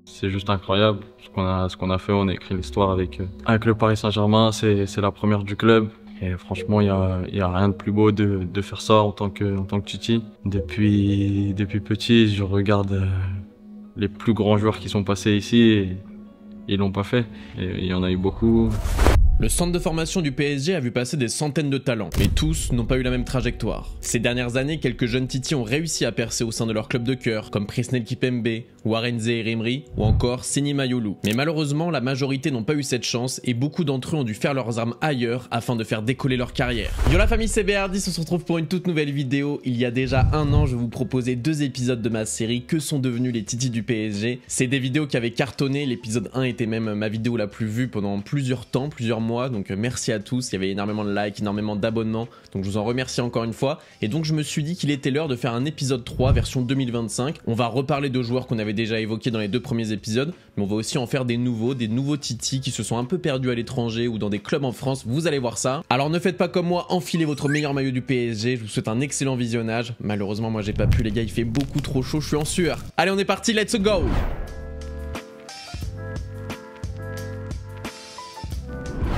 C'est juste incroyable ce qu'on a fait. On a écrit l'histoire avec le Paris Saint-Germain. C'est la première du club. Et franchement, il y a rien de plus beau de faire ça en tant que Titi. Depuis petit, je regarde les plus grands joueurs qui sont passés ici et ils l'ont pas fait. Et il y en a eu beaucoup. Le centre de formation du PSG a vu passer des centaines de talents, mais tous n'ont pas eu la même trajectoire. Ces dernières années, quelques jeunes Titi ont réussi à percer au sein de leur club de cœur, comme Presnel Kipembe, Warren Emery ou encore Seny Mayolu. Mais malheureusement, la majorité n'ont pas eu cette chance et beaucoup d'entre eux ont dû faire leurs armes ailleurs afin de faire décoller leur carrière. Yo la famille, c'est BR10, on se retrouve pour une toute nouvelle vidéo. Il y a déjà un an, je vous proposais 2 épisodes de ma série Que sont devenus les Titi du PSG. C'est des vidéos qui avaient cartonné, l'épisode 1 était même ma vidéo la plus vue pendant plusieurs mois, donc merci à tous, il y avait énormément de likes, énormément d'abonnements, donc je vous en remercie encore une fois, et donc je me suis dit qu'il était l'heure de faire un épisode 3 version 2025, on va reparler de joueurs qu'on avait déjà évoqués dans les 2 premiers épisodes, mais on va aussi en faire des nouveaux Titi qui se sont un peu perdus à l'étranger ou dans des clubs en France, vous allez voir ça. Alors ne faites pas comme moi, enfilez votre meilleur maillot du PSG, je vous souhaite un excellent visionnage, malheureusement moi j'ai pas pu les gars, il fait beaucoup trop chaud, je suis en sueur. Allez on est parti, let's go!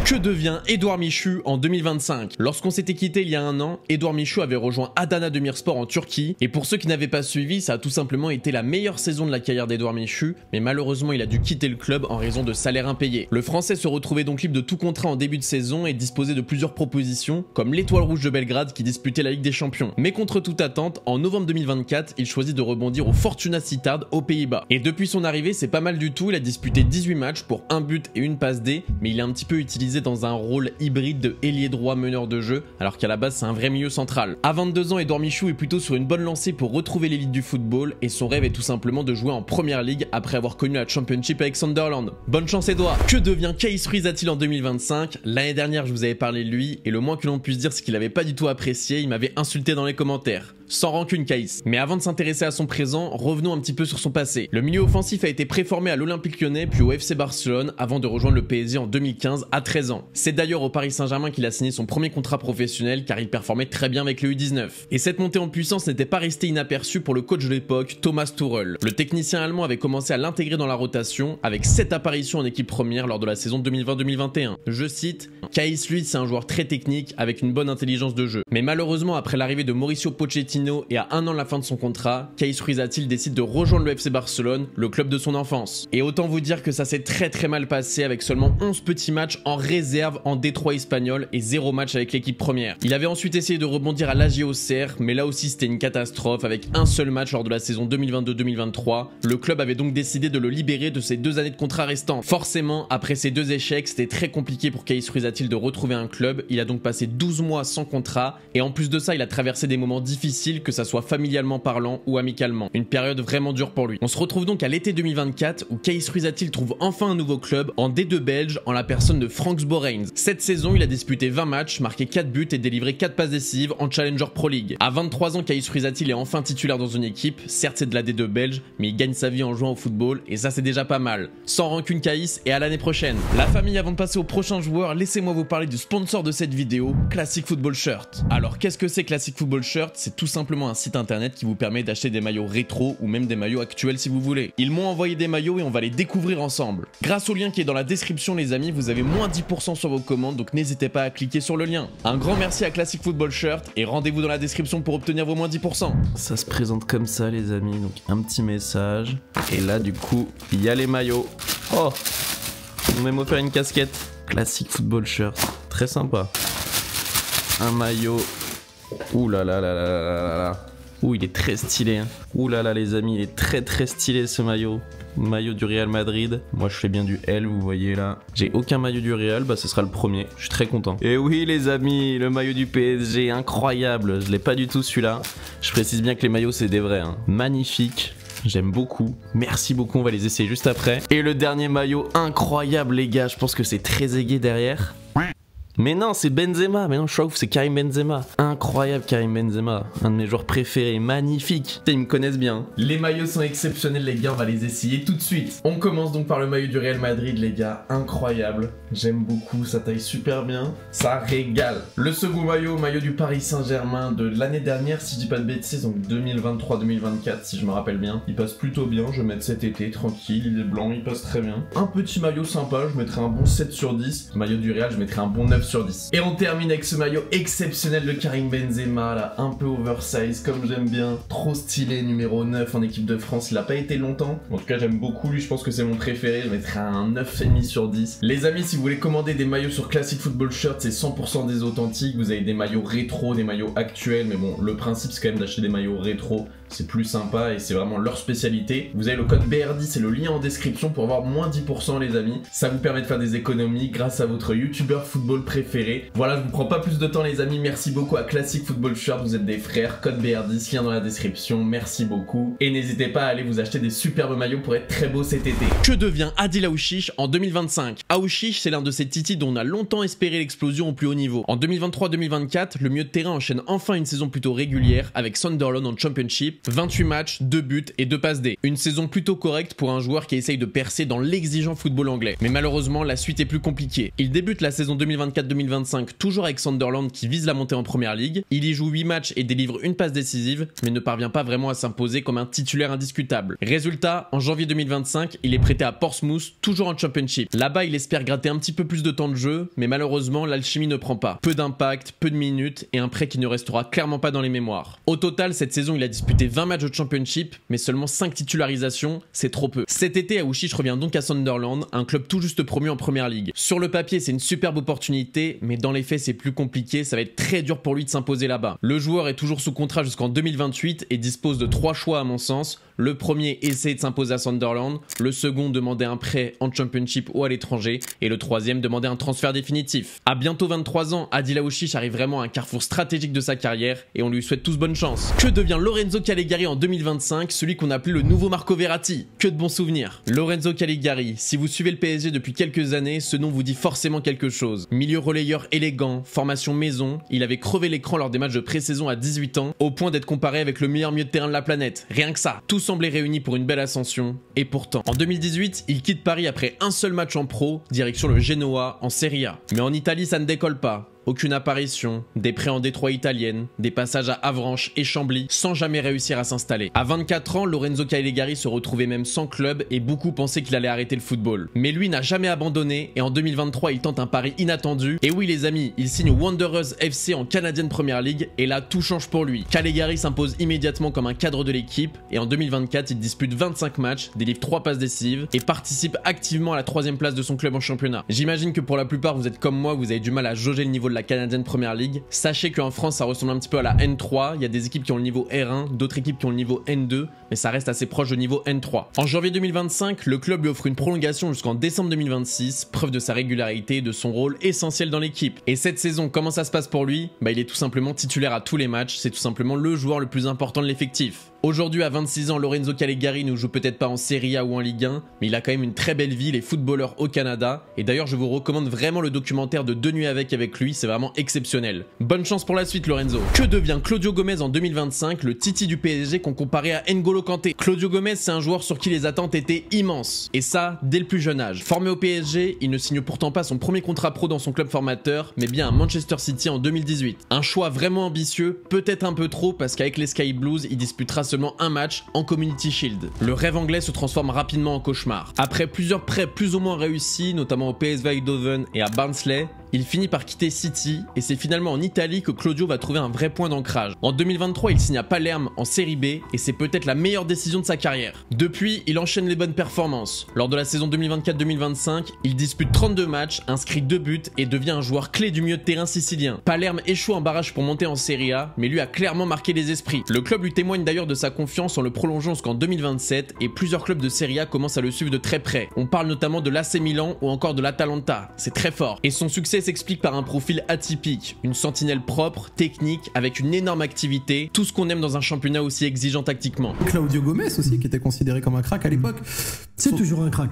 Que devient Édouard Michu en 2025? Lorsqu'on s'était quitté il y a un an, Édouard Michu avait rejoint Adana Demirspor en Turquie, et pour ceux qui n'avaient pas suivi, ça a tout simplement été la meilleure saison de la carrière d'Édouard Michu, mais malheureusement il a dû quitter le club en raison de salaires impayés. Le Français se retrouvait donc libre de tout contrat en début de saison et disposait de plusieurs propositions, comme l'Étoile Rouge de Belgrade qui disputait la Ligue des Champions. Mais contre toute attente, en novembre 2024, il choisit de rebondir au Fortuna Sittard aux Pays-Bas. Et depuis son arrivée, c'est pas mal du tout, il a disputé 18 matchs pour 1 but et 1 passe D, mais il est un petit peu utilisé dans un rôle hybride de ailier droit meneur de jeu, alors qu'à la base c'est un vrai milieu central. À 22 ans, Édouard Michu est plutôt sur une bonne lancée pour retrouver l'élite du football, et son rêve est tout simplement de jouer en première ligue après avoir connu la Championship avec Sunderland. Bonne chance Édouard. Que devient Kais Ruiz-Zatil en 2025? L'année dernière je vous avais parlé de lui, et le moins que l'on puisse dire c'est qu'il avait pas du tout apprécié, il m'avait insulté dans les commentaires. Sans rancune Kais. Mais avant de s'intéresser à son présent, revenons un petit peu sur son passé. Le milieu offensif a été préformé à l'Olympique Lyonnais puis au FC Barcelone avant de rejoindre le PSG en 2015 à 13 ans. C'est d'ailleurs au Paris Saint-Germain qu'il a signé son premier contrat professionnel car il performait très bien avec le U19. Et cette montée en puissance n'était pas restée inaperçue pour le coach de l'époque, Thomas Tuchel. Le technicien allemand avait commencé à l'intégrer dans la rotation avec 7 apparitions en équipe première lors de la saison 2020-2021. Je cite, Kais lui c'est un joueur très technique avec une bonne intelligence de jeu. Mais malheureusement après l'arrivée de Mauricio Pochettino et à 1 an de la fin de son contrat, Kais Ruiz-Zatil décide de rejoindre le FC Barcelone, le club de son enfance. Et autant vous dire que ça s'est très mal passé avec seulement 11 petits matchs en réserve en Détroit espagnol et 0 match avec l'équipe première. Il avait ensuite essayé de rebondir à l'AG Auxerre, mais là aussi c'était une catastrophe avec un seul match lors de la saison 2022-2023. Le club avait donc décidé de le libérer de ses 2 années de contrat restantes. Forcément, après ces 2 échecs, c'était très compliqué pour Kais Ruiz-Zatil de retrouver un club. Il a donc passé 12 mois sans contrat et en plus de ça, il a traversé des moments difficiles, que ça soit familialement parlant ou amicalement. Une période vraiment dure pour lui. On se retrouve donc à l'été 2024 où Kais Ruiz-Zatil trouve enfin un nouveau club en D2 belge en la personne de Franks Borains. Cette saison, il a disputé 20 matchs, marqué 4 buts et délivré 4 passes décisives en Challenger Pro League. À 23 ans, Kais Ruiz-Zatil est enfin titulaire dans une équipe, certes c'est de la D2 belge, mais il gagne sa vie en jouant au football et ça c'est déjà pas mal. Sans rancune Kais et à l'année prochaine. La famille, avant de passer au prochain joueur, laissez-moi vous parler du sponsor de cette vidéo, Classic Football Shirt. Alors qu'est-ce que c'est Classic Football Shirt? C'est tout simplement un site internet qui vous permet d'acheter des maillots rétro ou même des maillots actuels si vous voulez. Ils m'ont envoyé des maillots et on va les découvrir ensemble. Grâce au lien qui est dans la description les amis, vous avez moins 10% sur vos commandes, donc n'hésitez pas à cliquer sur le lien. Un grand merci à Classic Football Shirt et rendez-vous dans la description pour obtenir vos moins 10%. Ça se présente comme ça les amis, donc un petit message. Et là du coup, il y a les maillots. Oh, on m'a même offert une casquette. Classic Football Shirt, très sympa. Un maillot. Ouh là là là là là là là. Ouh, il est très stylé. Hein. Ouh là là les amis, il est très stylé ce maillot. Maillot du Real Madrid. Moi je fais bien du L, vous voyez là. J'ai aucun maillot du Real, bah ce sera le premier. Je suis très content. Et oui les amis, le maillot du PSG, incroyable. Je l'ai pas du tout celui-là. Je précise bien que les maillots c'est des vrais. Hein. Magnifique. J'aime beaucoup, merci beaucoup, on va les essayer juste après. Et le dernier maillot, incroyable les gars, je pense que c'est très aigué derrière. Mais non, c'est Benzema. Mais non, Chouf, c'est Karim Benzema. Incroyable Karim Benzema. Un de mes joueurs préférés. Magnifique. Ils me connaissent bien. Les maillots sont exceptionnels, les gars. On va les essayer tout de suite. On commence donc par le maillot du Real Madrid, les gars. Incroyable. J'aime beaucoup. Ça taille super bien. Ça régale. Le second maillot du Paris Saint-Germain de l'année dernière, si je dis pas de bêtises, donc 2023-2024, si je me rappelle bien. Il passe plutôt bien. Je vais mettre cet été, tranquille. Il est blanc, il passe très bien. Un petit maillot sympa. Je mettrai un bon 7 sur 10. Le maillot du Real, je mettrai un bon 9 sur 10. Et on termine avec ce maillot exceptionnel de Karim Benzema, là, un peu oversize, comme j'aime bien. Trop stylé, numéro 9 en équipe de France. Il a pas été longtemps. En tout cas, j'aime beaucoup lui. Je pense que c'est mon préféré. Je mettrai un 9,5 sur 10. Les amis, si vous voulez commander des maillots sur Classic Football Shirt, c'est 100% des authentiques. Vous avez des maillots rétro, des maillots actuels. Mais bon, le principe, c'est quand même d'acheter des maillots rétro. C'est plus sympa et c'est vraiment leur spécialité. Vous avez le code BR10, c'est le lien en description pour avoir moins 10% les amis. Ça vous permet de faire des économies grâce à votre youtubeur football préféré. Voilà, je vous prends pas plus de temps les amis. Merci beaucoup à Classic Football Shirt, vous êtes des frères. Code BR10, lien dans la description. Merci beaucoup. Et n'hésitez pas à aller vous acheter des superbes maillots pour être très beau cet été. Que devient Adil Aouchiche en 2025? Aouchiche, c'est l'un de ces titis dont on a longtemps espéré l'explosion au plus haut niveau. En 2023-2024, le milieu de terrain enchaîne enfin une saison plutôt régulière avec Sunderland en Championship. 28 matchs, 2 buts et 2 passes D. Une saison plutôt correcte pour un joueur qui essaye de percer dans l'exigeant football anglais. Mais malheureusement, la suite est plus compliquée. Il débute la saison 2024-2025 toujours avec Sunderland qui vise la montée en première ligue. Il y joue 8 matchs et délivre une passe décisive, mais ne parvient pas vraiment à s'imposer comme un titulaire indiscutable. Résultat, en janvier 2025, il est prêté à Portsmouth, toujours en Championship. Là-bas, il espère gratter un petit peu plus de temps de jeu, mais malheureusement, l'alchimie ne prend pas. Peu d'impact, peu de minutes et un prêt qui ne restera clairement pas dans les mémoires. Au total, cette saison, il a disputé 20 matchs de Championship, mais seulement 5 titularisations, c'est trop peu. Cet été, Aouchiche revient donc à Sunderland, un club tout juste promu en première ligue. Sur le papier, c'est une superbe opportunité, mais dans les faits, c'est plus compliqué, ça va être très dur pour lui de s'imposer là-bas. Le joueur est toujours sous contrat jusqu'en 2028 et dispose de 3 choix à mon sens. Le premier, essayer de s'imposer à Sunderland. Le second, demander un prêt en Championship ou à l'étranger. Et le troisième, demander un transfert définitif. À bientôt 23 ans, Adil Aouchiche arrive vraiment à un carrefour stratégique de sa carrière et on lui souhaite tous bonne chance. Que devient Lorenzo Calegari en 2025, celui qu'on appelait le nouveau Marco Verratti? Que de bons souvenirs. Lorenzo Calegari, si vous suivez le PSG depuis quelques années, ce nom vous dit forcément quelque chose. Milieu relayeur élégant, formation maison, il avait crevé l'écran lors des matchs de pré-saison à 18 ans, au point d'être comparé avec le meilleur milieu de terrain de la planète. Rien que ça. Tout semblait réuni pour une belle ascension, et pourtant. En 2018, il quitte Paris après un seul match en pro, direction le Genoa en Serie A. Mais en Italie, ça ne décolle pas. Aucune apparition, des prêts en Détroit italienne, des passages à Avranches et Chambly sans jamais réussir à s'installer. À 24 ans, Lorenzo Calegari se retrouvait même sans club et beaucoup pensaient qu'il allait arrêter le football. Mais lui n'a jamais abandonné et en 2023, il tente un pari inattendu. Et oui les amis, il signe au Wanderers FC en Canadian Premier League et là tout change pour lui. Calegari s'impose immédiatement comme un cadre de l'équipe et en 2024, il dispute 25 matchs, délivre 3 passes décisives et participe activement à la 3e place de son club en championnat. J'imagine que pour la plupart, vous êtes comme moi, vous avez du mal à jauger le niveau de la Canadian Premier League. Sachez qu'en France ça ressemble un petit peu à la N3, il y a des équipes qui ont le niveau R1, d'autres équipes qui ont le niveau N2, mais ça reste assez proche du niveau N3. En janvier 2025, le club lui offre une prolongation jusqu'en décembre 2026, preuve de sa régularité et de son rôle essentiel dans l'équipe. Et cette saison, comment ça se passe pour lui? Il est tout simplement titulaire à tous les matchs, c'est tout simplement le joueur le plus important de l'effectif. Aujourd'hui, à 26 ans, Lorenzo Calegari ne joue peut-être pas en Serie A ou en Ligue 1, mais il a quand même une très belle vie, il est footballeur au Canada. Et d'ailleurs, je vous recommande vraiment le documentaire de 2 nuits avec lui, c'est vraiment exceptionnel. Bonne chance pour la suite, Lorenzo. Que devient Claudio Gomez en 2025, le titi du PSG qu'on comparait à N'Golo Kanté? Claudio Gomez, c'est un joueur sur qui les attentes étaient immenses. Et ça, dès le plus jeune âge. Formé au PSG, il ne signe pourtant pas son premier contrat pro dans son club formateur, mais bien à Manchester City en 2018. Un choix vraiment ambitieux, peut-être un peu trop, parce qu'avec les Sky Blues, il disputera seulement un match en Community Shield. Le rêve anglais se transforme rapidement en cauchemar. Après plusieurs prêts plus ou moins réussis, notamment au PSV Eindhoven et à Barnsley, il finit par quitter City et c'est finalement en Italie que Claudio va trouver un vrai point d'ancrage. En 2023, il signe à Palerme en Série B et c'est peut-être la meilleure décision de sa carrière. Depuis, il enchaîne les bonnes performances. Lors de la saison 2024-2025, il dispute 32 matchs, inscrit 2 buts et devient un joueur clé du milieu de terrain sicilien. Palerme échoue en barrage pour monter en Serie A, mais lui a clairement marqué les esprits. Le club lui témoigne d'ailleurs de sa confiance en le prolongeant jusqu'en 2027 et plusieurs clubs de Serie A commencent à le suivre de très près. On parle notamment de l'AC Milan ou encore de l'Atalanta. C'est très fort. Et son succès s'explique par un profil atypique, une sentinelle propre, technique, avec une énorme activité, tout ce qu'on aime dans un championnat aussi exigeant tactiquement. Claudio Gomez aussi, qui était considéré comme un crack à l'époque. C'est toujours un crack.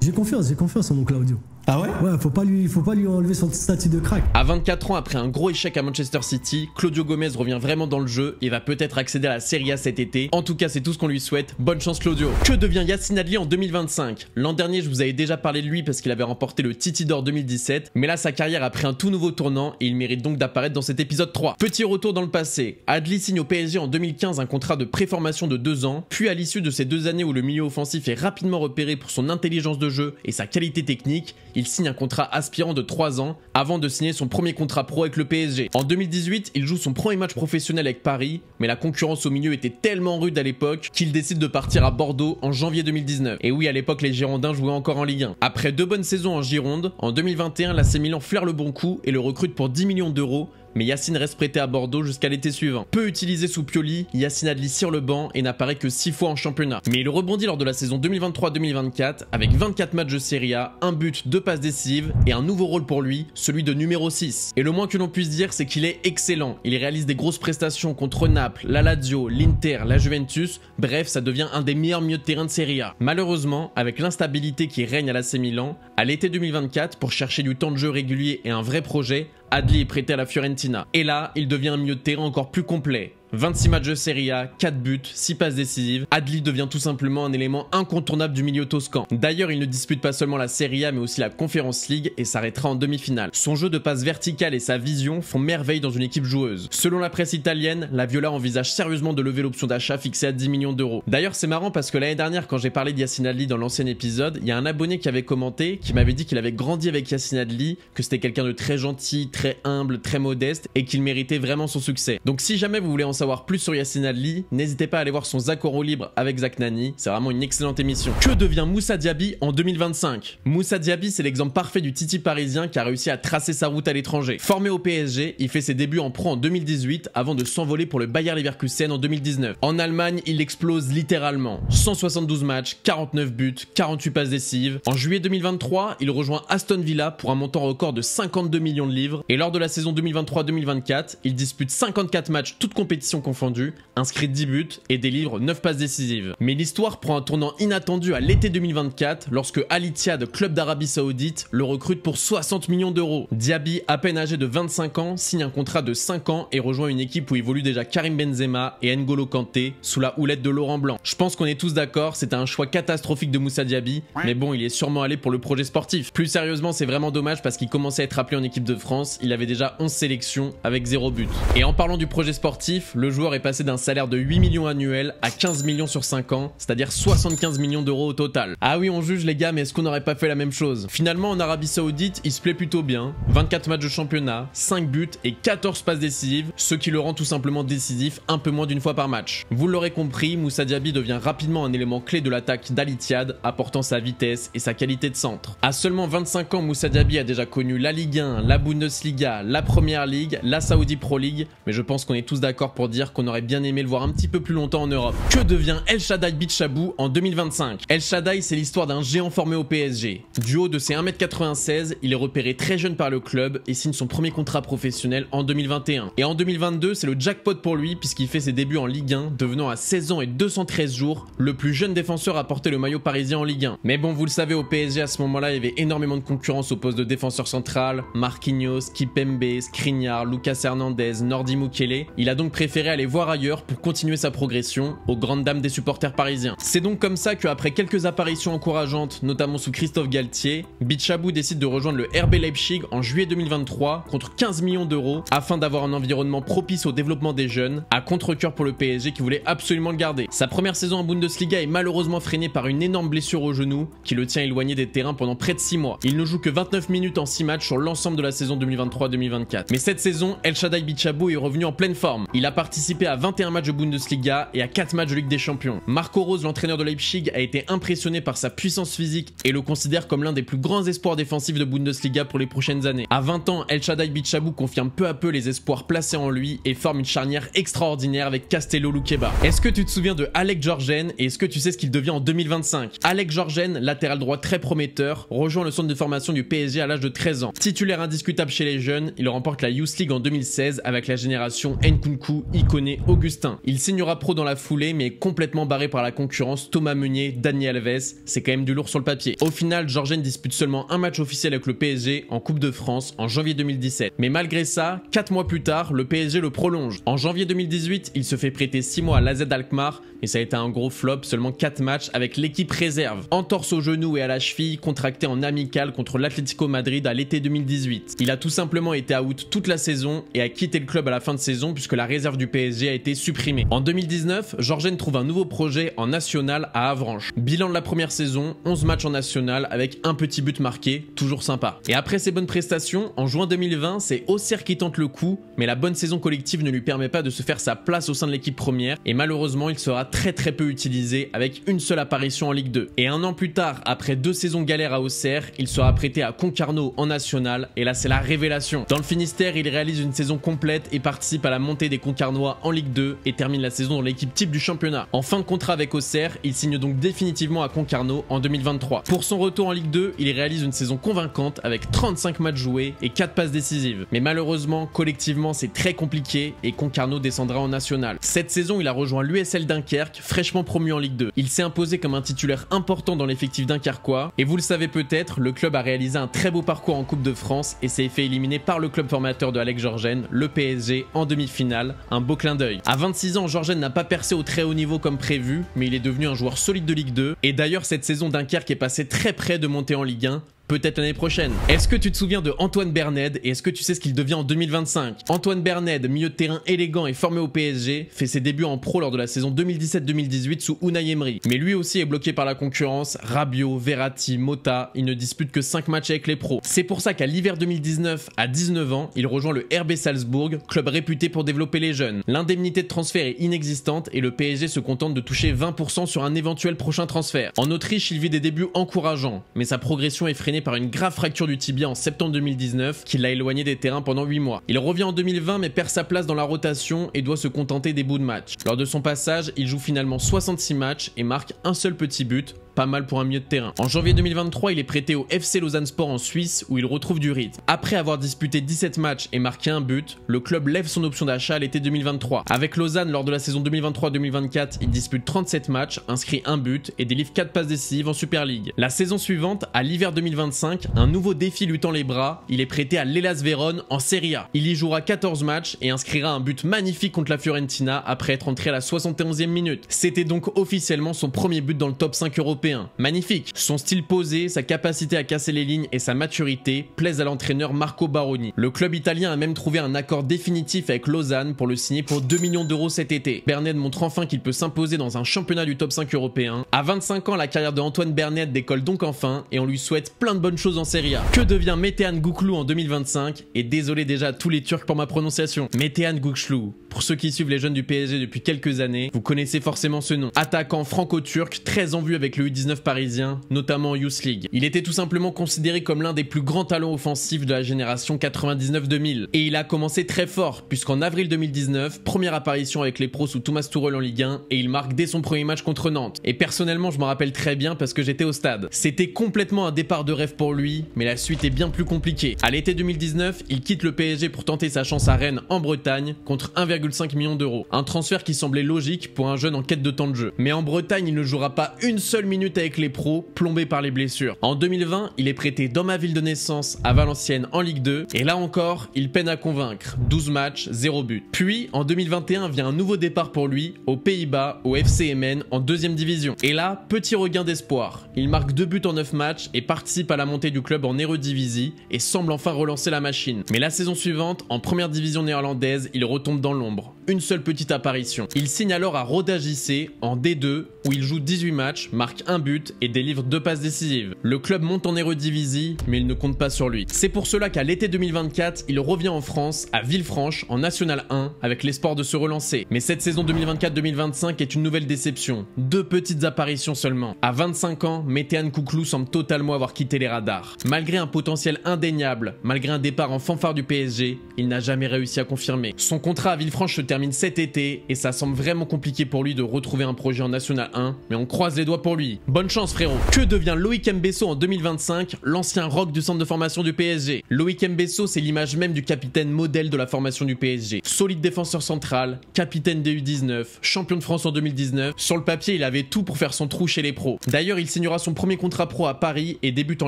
J'ai confiance en mon Claudio. Ah ouais? Ouais, faut pas lui enlever son statut de crack. À 24 ans, après un gros échec à Manchester City, Claudio Gomez revient vraiment dans le jeu et va peut-être accéder à la Serie A cet été. En tout cas, c'est tout ce qu'on lui souhaite. Bonne chance Claudio. Que devient Yacine Adli en 2025? L'an dernier, je vous avais déjà parlé de lui parce qu'il avait remporté le Titi d'Or 2017, mais là, sa carrière a pris un tout nouveau tournant et il mérite donc d'apparaître dans cet épisode 3. Petit retour dans le passé. Adli signe au PSG en 2015 un contrat de préformation de 2 ans, puis à l'issue de ces 2 années où le milieu offensif est rapidement repéré pour son intelligence de jeu et sa qualité technique, il signe un contrat aspirant de 3 ans avant de signer son premier contrat pro avec le PSG. En 2018, il joue son premier match professionnel avec Paris, mais la concurrence au milieu était tellement rude à l'époque qu'il décide de partir à Bordeaux en janvier 2019. Et oui, à l'époque, les Girondins jouaient encore en Ligue 1. Après 2 bonnes saisons en Gironde, en 2021, l'AC Milan flaire le bon coup et le recrute pour 10 millions d'euros, mais Yacine reste prêté à Bordeaux jusqu'à l'été suivant. Peu utilisé sous Pioli, Yacine Adli sur le banc et n'apparaît que 6 fois en championnat. Mais il rebondit lors de la saison 2023-2024 avec 24 matchs de Serie A, un but, 2 passes décisives et un nouveau rôle pour lui, celui de numéro 6. Et le moins que l'on puisse dire, c'est qu'il est excellent. Il réalise des grosses prestations contre Naples, la Lazio, l'Inter, la Juventus, bref, ça devient un des meilleurs milieux de terrain de Serie A. Malheureusement, avec l'instabilité qui règne à l'AC Milan, à l'été 2024, pour chercher du temps de jeu régulier et un vrai projet, Adli est prêté à la Fiorentina. Et là, il devient un milieu de terrain encore plus complet. 26 matchs de Serie A, 4 buts, 6 passes décisives. Adli devient tout simplement un élément incontournable du milieu toscan. D'ailleurs, il ne dispute pas seulement la Serie A mais aussi la Conference League et s'arrêtera en demi-finale. Son jeu de passe verticale et sa vision font merveille dans une équipe joueuse. Selon la presse italienne, la Viola envisage sérieusement de lever l'option d'achat fixée à 10 millions d'euros. D'ailleurs, c'est marrant parce que l'année dernière, quand j'ai parlé de Yacine Adli dans l'ancien épisode, il y a un abonné qui avait commenté, qui m'avait dit qu'il avait grandi avec Yacine Adli, que c'était quelqu'un de très gentil, très humble, très modeste et qu'il méritait vraiment son succès. Donc si jamais vous voulez en savoir plus sur Yacine Adli, n'hésitez pas à aller voir son Zach Oro libre avec Zach Nani, c'est vraiment une excellente émission. Que devient Moussa Diaby en 2025? Moussa Diaby, c'est l'exemple parfait du Titi parisien qui a réussi à tracer sa route à l'étranger. Formé au PSG, il fait ses débuts en pro en 2018 avant de s'envoler pour le Bayer Leverkusen en 2019. En Allemagne, il explose littéralement. 172 matchs, 49 buts, 48 passes décisives. En juillet 2023, il rejoint Aston Villa pour un montant record de 52 millions de livres et lors de la saison 2023-2024, il dispute 54 matchs toutes compétitions confondues, inscrit 10 buts et délivre 9 passes décisives. Mais l'histoire prend un tournant inattendu à l'été 2024 lorsque Al Ittihad, club d'Arabie Saoudite, le recrute pour 60 millions d'euros. Diaby, à peine âgé de 25 ans, signe un contrat de 5 ans et rejoint une équipe où évolue déjà Karim Benzema et N'Golo Kanté sous la houlette de Laurent Blanc. Je pense qu'on est tous d'accord, c'était un choix catastrophique de Moussa Diaby, mais bon, il est sûrement allé pour le projet sportif. Plus sérieusement, c'est vraiment dommage parce qu'il commençait à être appelé en équipe de France, il avait déjà 11 sélections avec 0 but. Et en parlant du projet sportif, le joueur est passé d'un salaire de 8 millions annuels à 15 millions sur 5 ans, c'est-à-dire 75 millions d'euros au total. Ah oui, on juge les gars, mais est-ce qu'on n'aurait pas fait la même chose? Finalement, en Arabie Saoudite, il se plaît plutôt bien. 24 matchs de championnat, 5 buts et 14 passes décisives, ce qui le rend tout simplement décisif un peu moins d'une fois par match. Vous l'aurez compris, Moussa Diaby devient rapidement un élément clé de l'attaque d'Al Ittihad, apportant sa vitesse et sa qualité de centre. À seulement 25 ans, Moussa Diaby a déjà connu la Ligue 1, la Bundesliga, la Première Ligue, la Saudi Pro League, mais je pense qu'on est tous d'accord pour dire qu'on aurait bien aimé le voir un petit peu plus longtemps en Europe. Que devient El Shaddai Bichabou en 2025? El Shaddai, c'est l'histoire d'un géant formé au PSG. Du haut de ses 1m96, il est repéré très jeune par le club et signe son premier contrat professionnel en 2021. Et en 2022, c'est le jackpot pour lui puisqu'il fait ses débuts en Ligue 1, devenant à 16 ans et 213 jours le plus jeune défenseur à porter le maillot parisien en Ligue 1. Mais bon, vous le savez, au PSG à ce moment-là, il y avait énormément de concurrence au poste de défenseur central, Marquinhos, Kipembe, Skriniar, Lucas Hernandez, Nordi Mukele. Il a donc préféré aller voir ailleurs pour continuer sa progression aux grandes dames des supporters parisiens. C'est donc comme ça qu'après quelques apparitions encourageantes, notamment sous Christophe Galtier, Bichabou décide de rejoindre le RB Leipzig en juillet 2023 contre 15 millions d'euros afin d'avoir un environnement propice au développement des jeunes, à contre-cœur pour le PSG qui voulait absolument le garder. Sa première saison en Bundesliga est malheureusement freinée par une énorme blessure au genou qui le tient éloigné des terrains pendant près de 6 mois. Il ne joue que 29 minutes en 6 matchs sur l'ensemble de la saison 2023-2024. Mais cette saison, El Shaddai Bichabou est revenu en pleine forme. Il a participé à 21 matchs de Bundesliga et à 4 matchs de Ligue des Champions. Marco Rose, l'entraîneur de Leipzig, a été impressionné par sa puissance physique et le considère comme l'un des plus grands espoirs défensifs de Bundesliga pour les prochaines années. À 20 ans, El Shaddai Bichabou confirme peu à peu les espoirs placés en lui et forme une charnière extraordinaire avec Castello Luqueba. Est-ce que tu te souviens de Alec Georgen et est-ce que tu sais ce qu'il devient en 2025? Alec Georgen, latéral droit très prometteur, rejoint le centre de formation du PSG à l'âge de 13 ans. Titulaire indiscutable chez les jeunes, il remporte la Youth League en 2016 avec la génération Nkunku, Iconé, Augustin. Il signera pro dans la foulée mais est complètement barré par la concurrence Thomas Meunier, Dani Alves, c'est quand même du lourd sur le papier. Au final, Georgen dispute seulement un match officiel avec le PSG en Coupe de France en janvier 2017. Mais malgré ça, 4 mois plus tard, le PSG le prolonge. En janvier 2018, il se fait prêter 6 mois à l'AZ Alkmaar, mais ça a été un gros flop, seulement 4 matchs avec l'équipe réserve. Entorse au genou et à la cheville, contracté en amical contre l'Atlético Madrid à l'été 2018. Il a tout simplement été out toute la saison et a quitté le club à la fin de saison puisque la réserve du PSG a été supprimée. En 2019, Georgen trouve un nouveau projet en national à Avranches. Bilan de la première saison, 11 matchs en national avec un petit but marqué, toujours sympa. Et après ses bonnes prestations, en juin 2020, c'est Auxerre qui tente le coup, mais la bonne saison collective ne lui permet pas de se faire sa place au sein de l'équipe première et malheureusement il sera très peu utilisé avec une seule apparition en Ligue 2. Et un an plus tard, après 2 saisons galères à Auxerre, il sera prêté à Concarneau en national et là c'est la révélation. Dans le Finistère, il réalise une saison complète et participe à la montée des Concarnois en Ligue 2 et termine la saison dans l'équipe type du championnat. En fin de contrat avec Auxerre, il signe donc définitivement à Concarneau en 2023. Pour son retour en Ligue 2, il réalise une saison convaincante avec 35 matchs joués et 4 passes décisives. Mais malheureusement, collectivement, c'est très compliqué et Concarneau descendra en national. Cette saison, il a rejoint l'USL Dunkerque, fraîchement promu en Ligue 2. Il s'est imposé comme un titulaire important dans l'effectif dunkerquois et vous le savez peut-être, le club a réalisé un très beau parcours en Coupe de France et s'est fait éliminer par le club formateur de Alex Georgen, le PSG, en demi-finale. Un beau clin d'œil. À 26 ans, Georgen n'a pas percé au très haut niveau comme prévu, mais il est devenu un joueur solide de Ligue 2 et d'ailleurs cette saison Dunkerque est passé très près de monter en Ligue 1. Peut-être l'année prochaine. Est-ce que tu te souviens de Antoine Berned et est-ce que tu sais ce qu'il devient en 2025? Antoine Berned, milieu de terrain élégant et formé au PSG, fait ses débuts en pro lors de la saison 2017-2018 sous Unai Emery. Mais lui aussi est bloqué par la concurrence, Rabiot, Verratti, Mota, il ne dispute que 5 matchs avec les pros. C'est pour ça qu'à l'hiver 2019, à 19 ans, il rejoint le RB Salzbourg, club réputé pour développer les jeunes. L'indemnité de transfert est inexistante et le PSG se contente de toucher 20% sur un éventuel prochain transfert. En Autriche, il vit des débuts encourageants, mais sa progression est freinée par une grave fracture du tibia en septembre 2019 qui l'a éloigné des terrains pendant 8 mois. Il revient en 2020 mais perd sa place dans la rotation et doit se contenter des bouts de match. Lors de son passage, il joue finalement 66 matchs et marque un seul petit but. Pas mal pour un milieu de terrain. En janvier 2023, il est prêté au FC Lausanne Sport en Suisse où il retrouve du rythme. Après avoir disputé 17 matchs et marqué un but, le club lève son option d'achat à l'été 2023. Avec Lausanne, lors de la saison 2023-2024, il dispute 37 matchs, inscrit un but et délivre 4 passes décisives en Super League. La saison suivante, à l'hiver 2025, un nouveau défi lui tend les bras, il est prêté à l'Hellas Vérone en Serie A. Il y jouera 14 matchs et inscrira un but magnifique contre la Fiorentina après être entré à la 71e minute. C'était donc officiellement son premier but dans le top 5 européen. Magnifique. Son style posé, sa capacité à casser les lignes et sa maturité plaisent à l'entraîneur Marco Baroni. Le club italien a même trouvé un accord définitif avec Lausanne pour le signer pour 2 millions d'euros cet été. Berned montre enfin qu'il peut s'imposer dans un championnat du top 5 européen. À 25 ans, la carrière de Antoine Berned décolle donc enfin et on lui souhaite plein de bonnes choses en Serie A. Que devient Metehan Gökçlu en 2025? Et désolé déjà à tous les Turcs pour ma prononciation. Metehan Gökçlu. Pour ceux qui suivent les jeunes du PSG depuis quelques années, vous connaissez forcément ce nom. Attaquant franco-turc, très en vue avec le U19 parisien, notamment en Youth League. Il était tout simplement considéré comme l'un des plus grands talents offensifs de la génération 99-2000. Et il a commencé très fort, puisqu'en avril 2019, première apparition avec les pros sous Thomas Tuchel en Ligue 1, et il marque dès son premier match contre Nantes. Et personnellement, je m'en rappelle très bien parce que j'étais au stade. C'était complètement un départ de rêve pour lui, mais la suite est bien plus compliquée. À l'été 2019, il quitte le PSG pour tenter sa chance à Rennes en Bretagne, contre 1,5 million d'euros. Un transfert qui semblait logique pour un jeune en quête de temps de jeu. Mais en Bretagne, il ne jouera pas une seule minute avec les pros, plombés par les blessures. En 2020, il est prêté dans ma ville de naissance à Valenciennes en Ligue 2, et là encore, il peine à convaincre. 12 matchs, 0 but. Puis, en 2021, vient un nouveau départ pour lui, aux Pays-Bas, au FC Emmen, en 2e division. Et là, petit regain d'espoir. Il marque 2 buts en 9 matchs et participe à la montée du club en Eredivisie et semble enfin relancer la machine. Mais la saison suivante, en première division néerlandaise, il retombe dans l'ombre. Une seule petite apparition. Il signe alors à Roda JC en D2 où il joue 18 matchs, marque un but et délivre 2 passes décisives. Le club monte en Eredivisie, mais il ne compte pas sur lui. C'est pour cela qu'à l'été 2024, il revient en France, à Villefranche, en National 1, avec l'espoir de se relancer. Mais cette saison 2024-2025 est une nouvelle déception. 2 petites apparitions seulement. À 25 ans, Metehan Gökçlu semble totalement avoir quitté les radars. Malgré un potentiel indéniable, malgré un départ en fanfare du PSG, il n'a jamais réussi à confirmer. Son contrat à Villefranche se termine termine cet été et ça semble vraiment compliqué pour lui de retrouver un projet en National 1, mais on croise les doigts pour lui. Bonne chance frérot. Que devient Loïc Mbesso en 2025, l'ancien rock du centre de formation du PSG? Loïc Mbesso, c'est l'image même du capitaine modèle de la formation du PSG. Solide défenseur central, capitaine des U19, champion de France en 2019. Sur le papier, il avait tout pour faire son trou chez les pros. D'ailleurs, il signera son premier contrat pro à Paris et débute en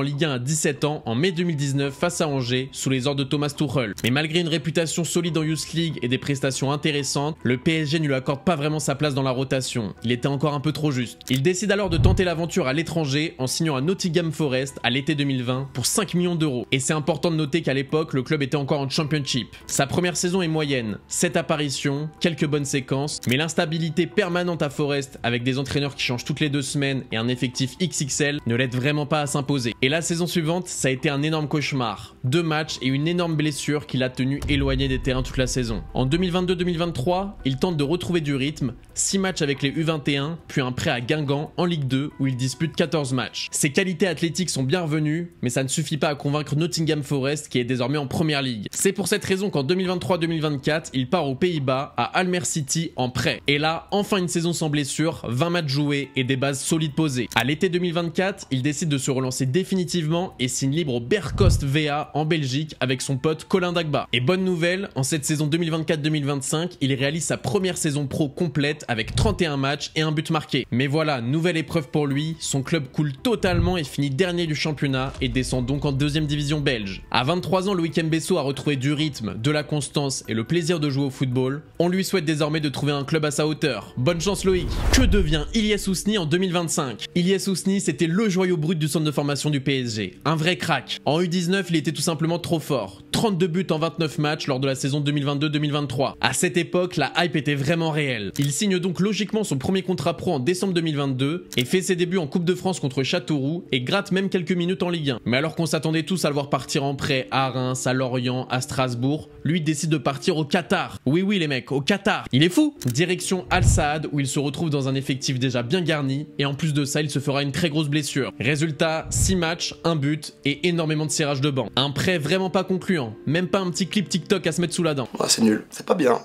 Ligue 1 à 17 ans en mai 2019 face à Angers sous les ordres de Thomas Tuchel. Mais malgré une réputation solide en Youth League et des prestations intéressantes, le PSG ne lui accorde pas vraiment sa place dans la rotation. Il était encore un peu trop juste. Il décide alors de tenter l'aventure à l'étranger en signant à Nottingham Forest à l'été 2020 pour 5 millions d'euros. Et c'est important de noter qu'à l'époque, le club était encore en Championship. Sa première saison est moyenne, 7 apparitions, quelques bonnes séquences, mais l'instabilité permanente à Forest avec des entraîneurs qui changent toutes les 2 semaines et un effectif XXL ne l'aide vraiment pas à s'imposer. Et la saison suivante, ça a été un énorme cauchemar. 2 matchs et une énorme blessure qui l'a tenu éloigné des terrains toute la saison. En 2022-2023, il tente de retrouver du rythme, 6 matchs avec les U21, puis un prêt à Guingamp en Ligue 2 où il dispute 14 matchs. Ses qualités athlétiques sont bien revenues, mais ça ne suffit pas à convaincre Nottingham Forest qui est désormais en première ligue. C'est pour cette raison qu'en 2023-2024, il part aux Pays-Bas à Almere City en prêt. Et là, enfin une saison sans blessure, 20 matchs joués et des bases solides posées. À l'été 2024, il décide de se relancer définitivement et signe libre au Berkhost VA en Belgique avec son pote Colin Dagba. Et bonne nouvelle, en cette saison 2024-2025, il réalise sa première saison pro complète avec 31 matchs et un but marqué. Mais voilà, nouvelle épreuve pour lui, son club coule totalement et finit dernier du championnat et descend donc en 2e division belge. À 23 ans, Loïc Mbesso a retrouvé du rythme, de la constance et le plaisir de jouer au football. On lui souhaite désormais de trouver un club à sa hauteur. Bonne chance Loïc. Que devient Ilyes Ousni en 2025? Ilyes Ousni, c'était le joyau brut du centre de formation du PSG. Un vrai crack. En U19, il était tout simplement trop fort. 32 buts en 29 matchs lors de la saison 2022-2023. À cette époque, la hype était vraiment réelle. Il signe donc logiquement son premier contrat pro en décembre 2022 et fait ses débuts en Coupe de France contre Châteauroux et gratte même quelques minutes en Ligue 1. Mais alors qu'on s'attendait tous à le voir partir en prêt à Reims, à Lorient, à Strasbourg, lui décide de partir au Qatar. Oui les mecs, au Qatar. Il est fou. Direction Al Saad où il se retrouve dans un effectif déjà bien garni et en plus de ça, il se fera une très grosse blessure. Résultat, 6 matchs, 1 but et énormément de serrage de banc. Un prêt vraiment pas concluant. Même pas un petit clip TikTok à se mettre sous la dent. Ouais, c'est nul, c'est pas bien.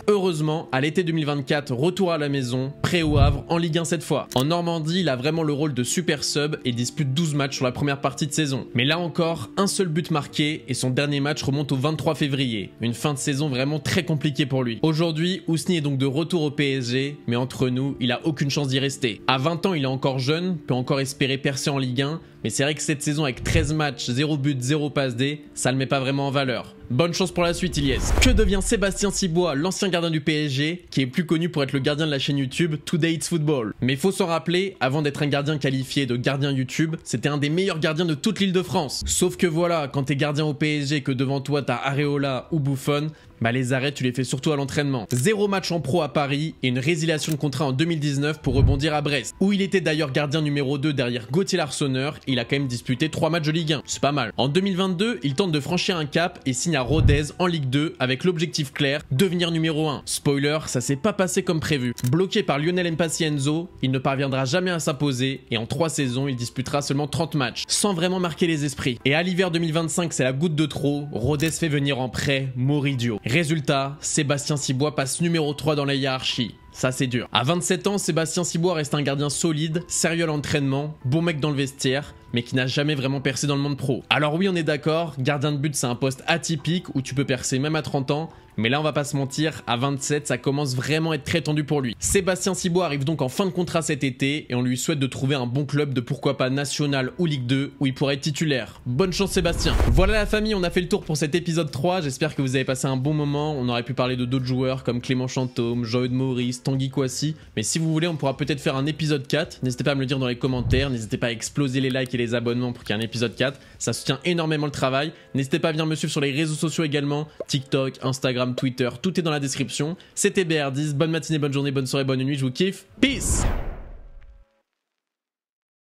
Heureusement, à l'été 2024, retour à la maison, prêt au Havre, en Ligue 1 cette fois. En Normandie, il a vraiment le rôle de super sub et dispute 12 matchs sur la première partie de saison. Mais là encore, un seul but marqué et son dernier match remonte au 23 février. Une fin de saison vraiment très compliquée pour lui. Aujourd'hui, Ousni est donc de retour au PSG, mais entre nous, il a aucune chance d'y rester. À 20 ans, il est encore jeune, peut encore espérer percer en Ligue 1, mais c'est vrai que cette saison avec 13 matchs, 0 but, 0 passe D, ça le met pas vraiment en valeur. Bonne chance pour la suite Ilyes. Que devient Sébastien Cibois, l'ancien gardien du PSG, qui est plus connu pour être le gardien de la chaîne YouTube Today It's Football. Mais faut s'en rappeler, avant d'être un gardien qualifié de gardien YouTube, c'était un des meilleurs gardiens de toute l'île de France. Sauf que voilà, quand t'es gardien au PSG que devant toi t'as Areola ou Buffon, bah les arrêts tu les fais surtout à l'entraînement. 0 match en pro à Paris et une résiliation de contrat en 2019 pour rebondir à Brest, où il était d'ailleurs gardien numéro 2 derrière Gauthier Larsonneur. Il a quand même disputé 3 matchs de Ligue 1, c'est pas mal. En 2022, il tente de franchir un cap et signe à Rodez en Ligue 2 avec l'objectif clair, devenir numéro 1. Spoiler, ça s'est pas passé comme prévu. Bloqué par Lionel Mpacienzo, il ne parviendra jamais à s'imposer et en 3 saisons, il disputera seulement 30 matchs, sans vraiment marquer les esprits. Et à l'hiver 2025, c'est la goutte de trop, Rodez fait venir en prêt Moridio. Résultat, Sébastien Cibois passe numéro 3 dans la hiérarchie. Ça c'est dur. À 27 ans, Sébastien Cibois reste un gardien solide, sérieux à l'entraînement, bon mec dans le vestiaire, mais qui n'a jamais vraiment percé dans le monde pro. Alors oui, on est d'accord, gardien de but c'est un poste atypique où tu peux percer même à 30 ans, mais là on va pas se mentir, à 27 ça commence vraiment à être très tendu pour lui. Sébastien Cibois arrive donc en fin de contrat cet été et on lui souhaite de trouver un bon club de pourquoi pas National ou Ligue 2 où il pourrait être titulaire. Bonne chance Sébastien. Voilà la famille, on a fait le tour pour cet épisode 3, j'espère que vous avez passé un bon moment. On aurait pu parler de d'autres joueurs comme Clément Chantôme, Joël Maurice, Tanguy Kouassi, mais si vous voulez on pourra peut-être faire un épisode 4, n'hésitez pas à me le dire dans les commentaires, n'hésitez pas à exploser les likes et les abonnements pour qu'il y ait un épisode 4, ça soutient énormément le travail. N'hésitez pas à venir me suivre sur les réseaux sociaux également, TikTok, Instagram, Twitter, tout est dans la description. C'était BR10, bonne matinée, bonne journée, bonne soirée, bonne nuit, je vous kiffe, peace.